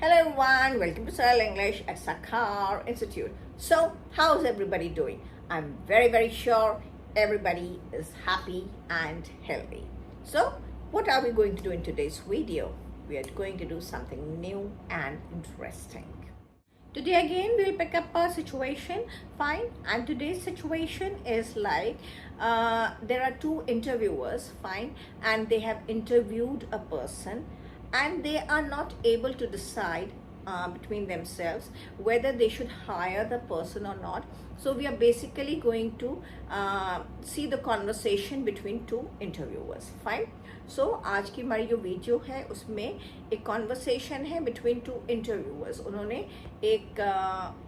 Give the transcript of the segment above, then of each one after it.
Hello everyone, welcome to Surreal English at Sakhar Institute. So, how's everybody doing? I'm very sure everybody is happy and healthy. So, what are we going to do in today's video? We are going to do something new and interesting. Today again we'll pick up a situation, fine, and today's situation is like there are two interviewers, fine, and they have interviewed a person and they are not able to decide between themselves whether they should hire the person or not. So we are basically going to see the conversation between two interviewers, fine. So आज की हमारी जो video है उसमें एक conversation है between two interviewers. उन्होंने एक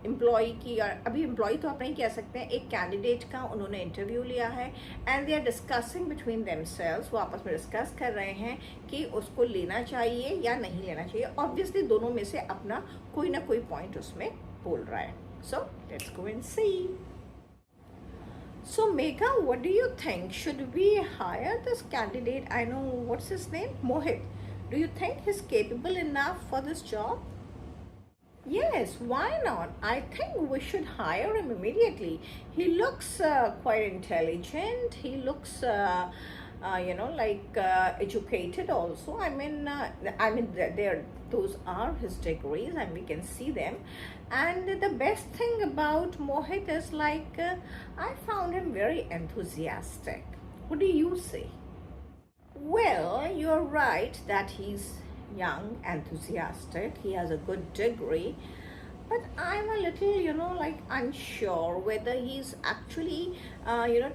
एम्प्लॉय की, और अभी एम्प्लॉय तो आप नहीं कह सकते हैं, एक कैंडिडेट का उन्होंने इंटरव्यू लिया है and they are discussing between themselves. वो आपस में डिस्कस कर रहे हैं कि उसको लेना चाहिए या नहीं लेना चाहिए. ऑब्वियसली दोनों में से अपना कोई ना कोई पॉइंट उसमें बोल रहा है. So let's go and see. So Megha, what do you think? Should we hire this candidate? I know, what's his name? Mohit. Do you think he's capable enough for this job? Yes, why not? I think we should hire him immediately. He looks quite intelligent. He looks educated also. I mean those are his degrees and we can see them. And the best thing about Mohit is I found him very enthusiastic. What do you say? Well, you're right that he's young, enthusiastic, he has a good degree, but I'm a little unsure whether he's actually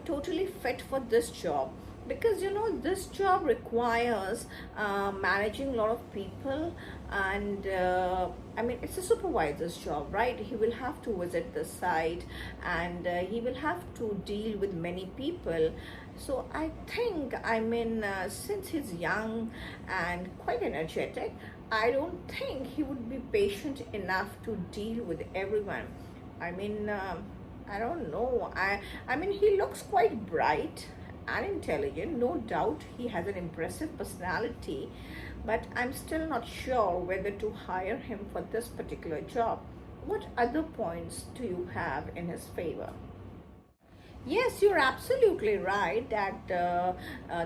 totally fit for this job, because this job requires managing a lot of people, and I mean, it's a supervisor's job, right? He will have to visit the site and he will have to deal with many people. So I think, since he's young and quite energetic, I don't think he would be patient enough to deal with everyone. I don't know. I mean, he looks quite bright and intelligent, no doubt. He has an impressive personality, but I'm still not sure whether to hire him for this particular job. What other points do you have in his favor? Yes, you're absolutely right that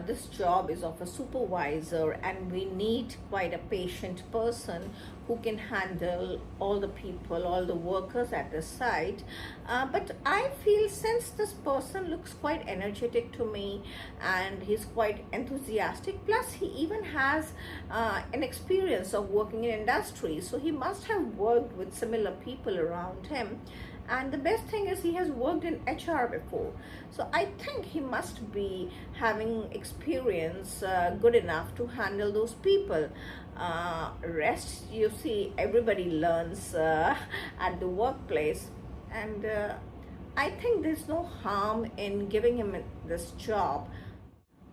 this job is of a supervisor and we need quite a patient person who can handle all the people, all the workers at the site. But I feel, since this person looks quite energetic to me and he's quite enthusiastic, plus he even has an experience of working in industry, so he must have worked with similar people around him. And the best thing is he has worked in HR before. So I think he must be having experience good enough to handle those people. Rest, you see, everybody learns at the workplace. And I think there's no harm in giving him this job.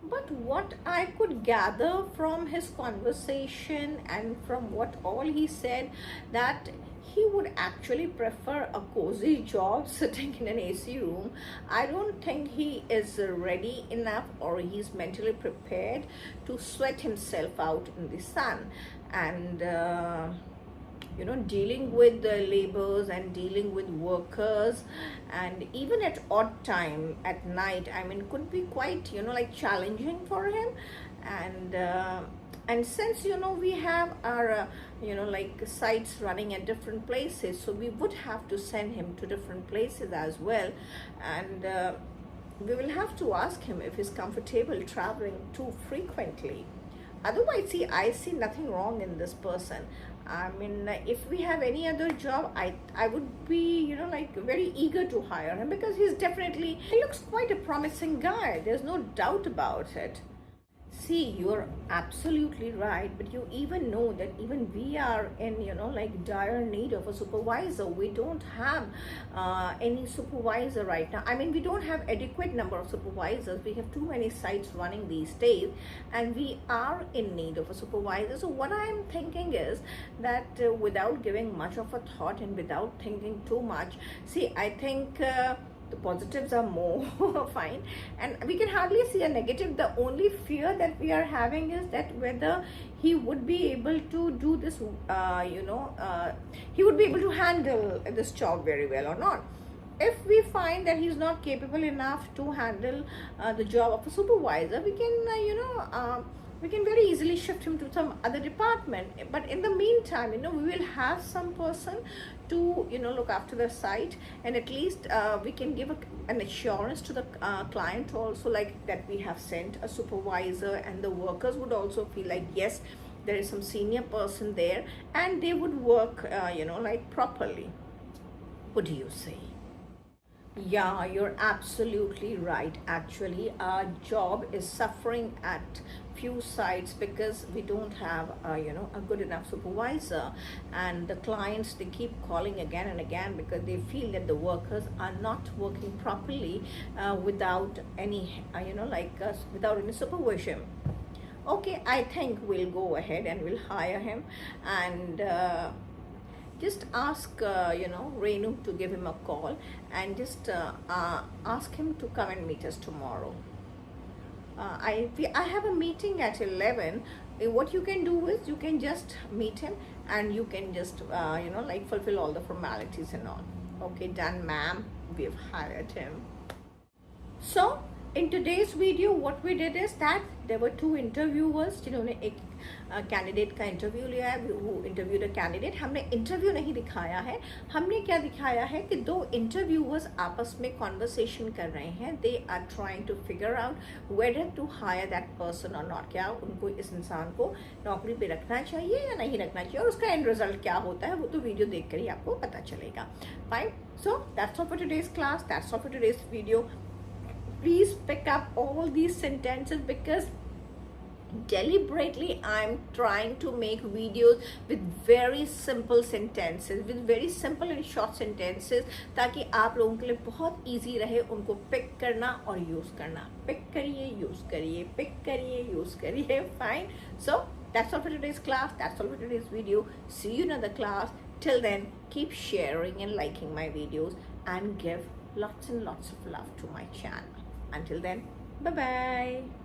But what I could gather from his conversation and from what all he said, that he would actually prefer a cozy job sitting in an AC room. I don't think he is ready enough, or he's mentally prepared to sweat himself out in the sun and dealing with the laborers and dealing with workers, and even at odd time at night, could be quite challenging for him. And since we have our sites running at different places, so we would have to send him to different places as well, and we will have to ask him if he's comfortable traveling too frequently. Otherwise, I see nothing wrong in this person. If we have any other job, I would be very eager to hire him, because he looks quite a promising guy. There's no doubt about it. See, you're absolutely right, but you even know that even we are in dire need of a supervisor. We don't have any supervisor right now. We don't have adequate number of supervisors. We have too many sites running these days, and we are in need of a supervisor. So what I'm thinking is that without giving much of a thought and without thinking too much, see, I think the positives are more. Fine, and we can hardly see a negative. The only fear that we are having is that whether he would be able to do this, he would be able to handle this job very well or not. If we find that he's not capable enough to handle the job of a supervisor, we can we can very easily shift him to some other department. But in the meantime, we will have some person to look after the site, and at least we can give an assurance to the client also, like that we have sent a supervisor, and the workers would also feel like, yes, there is some senior person there, and they would work like properly. What do you say? Yeah, you're absolutely right. Actually, our job is suffering at few sites because we don't have a good enough supervisor, and the clients, they keep calling again and again because they feel that the workers are not working properly without any without any supervision. Okay, I think we'll go ahead and we'll hire him, and just ask Renu to give him a call, and just ask him to come and meet us tomorrow. I have a meeting at 11. What you can do is you can just meet him, and you can just fulfill all the formalities and all. Okay, done, ma'am. We've hired him. So in today's video, what we did is that there were two interviewers, जिन्होंने एक candidate का interview लिया है, वो interview the candidate. हमने interview नहीं दिखाया है, हमने क्या दिखाया है कि दो इंटरव्यूअर्स आपस में कॉन्वर्सेशन कर रहे हैं. They are trying to figure out whether to hire that person और नॉट. क्या उनको इस इंसान को नौकरी पे रखना चाहिए या नहीं रखना चाहिए, और उसका एंड रिजल्ट क्या होता है वो तो वीडियो देख कर ही आपको पता चलेगा. Fine, so that's all for today's class, that's all for today's video. Please pick up all these sentences, because deliberately I'm trying to make videos with very simple sentences, with very simple and short sentences, ताकि आप लोगों के लिए बहुत easy रहे उनको pick करना और use करना. Pick करिए, use करिए, pick करिए, use करिए. Fine. So that's all for today's class. That's all for today's video. See you in another class. Till then, keep sharing and liking my videos, and give lots and lots of love to my channel. Until then, bye-bye.